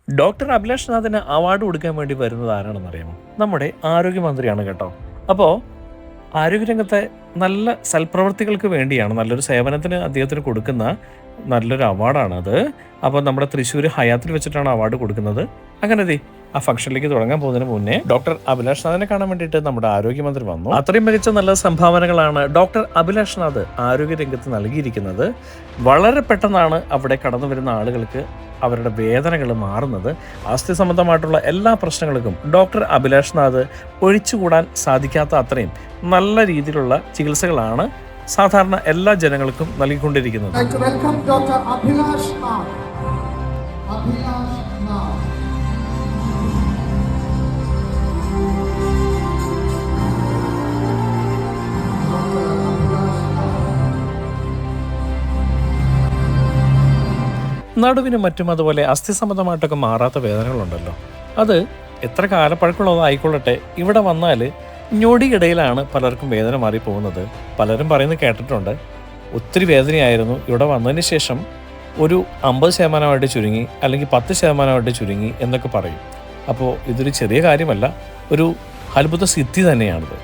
Doctor Abhilash നാഥിന് award കൊടുക്കാൻ വേണ്ടി വരുന്നത് ആരാണെന്നറിയാമോ? നമ്മുടെ ആരോഗ്യമന്ത്രിയാണ് കേട്ടോ. അപ്പോൾ ആരോഗ്യരംഗത്തെ നല്ല സൽപ്രവർത്തികൾക്ക് വേണ്ടിയാണ്, നല്ലൊരു സേവനത്തിന് അദ്ദേഹത്തിന് കൊടുക്കുന്ന നല്ലൊരു അവാർഡാണത്. അപ്പോൾ നമ്മുടെ തൃശ്ശൂർ ഹയാത്തിൽ വെച്ചിട്ടാണ് അവാർഡ് കൊടുക്കുന്നത്. അങ്ങനെ ആ ഫംഗ്ഷനിലേക്ക് തുടങ്ങാൻ പോകുന്നതിന് മുന്നേ ഡോക്ടർ അഭിലാഷ് നാഥിനെ കാണാൻ വേണ്ടിയിട്ട് നമ്മുടെ ആരോഗ്യമന്ത്രി വന്നു. അത്രയും മികച്ച നല്ല സംഭാവനകളാണ് ഡോക്ടർ അഭിലാഷ് നാഥ് ആരോഗ്യരംഗത്ത് നൽകിയിരിക്കുന്നത്. വളരെ പെട്ടെന്നാണ് അവിടെ കടന്നു വരുന്ന ആളുകൾക്ക് അവരുടെ വേദനകൾ മാറുന്നത്. അസ്ഥി സംബന്ധമായിട്ടുള്ള എല്ലാ പ്രശ്നങ്ങൾക്കും ഡോക്ടർ അഭിലാഷ് നാഥ് ഒഴിച്ചുകൂടാൻ സാധിക്കാത്ത അത്രയും നല്ല രീതിയിലുള്ള ചികിത്സകളാണ് സാധാരണ എല്ലാ ജനങ്ങൾക്കും നൽകിക്കൊണ്ടിരിക്കുന്നത്. നടുവിനും മറ്റും അതുപോലെ അസ്ഥി സംബന്ധമായിട്ടൊക്കെ മാറാത്ത വേദനകളുണ്ടല്ലോ, അത് എത്ര കാലപ്പഴക്കമുള്ളതായിക്കൊള്ളട്ടെ, ഇവിടെ വന്നാൽ ഞൊടിയിടയിലാണ് പലർക്കും വേദന മാറിപ്പോകുന്നത്. പലരും പറയുന്നത് കേട്ടിട്ടുണ്ട്, ഒത്തിരി വേദനയായിരുന്നു, ഇവിടെ വന്നതിന് ശേഷം ഒരു 50% ചുരുങ്ങി, അല്ലെങ്കിൽ 10% ചുരുങ്ങി എന്നൊക്കെ പറയും. അപ്പോൾ ഇതൊരു ചെറിയ കാര്യമല്ല, ഒരു അത്ഭുത സിദ്ധി തന്നെയാണിത്.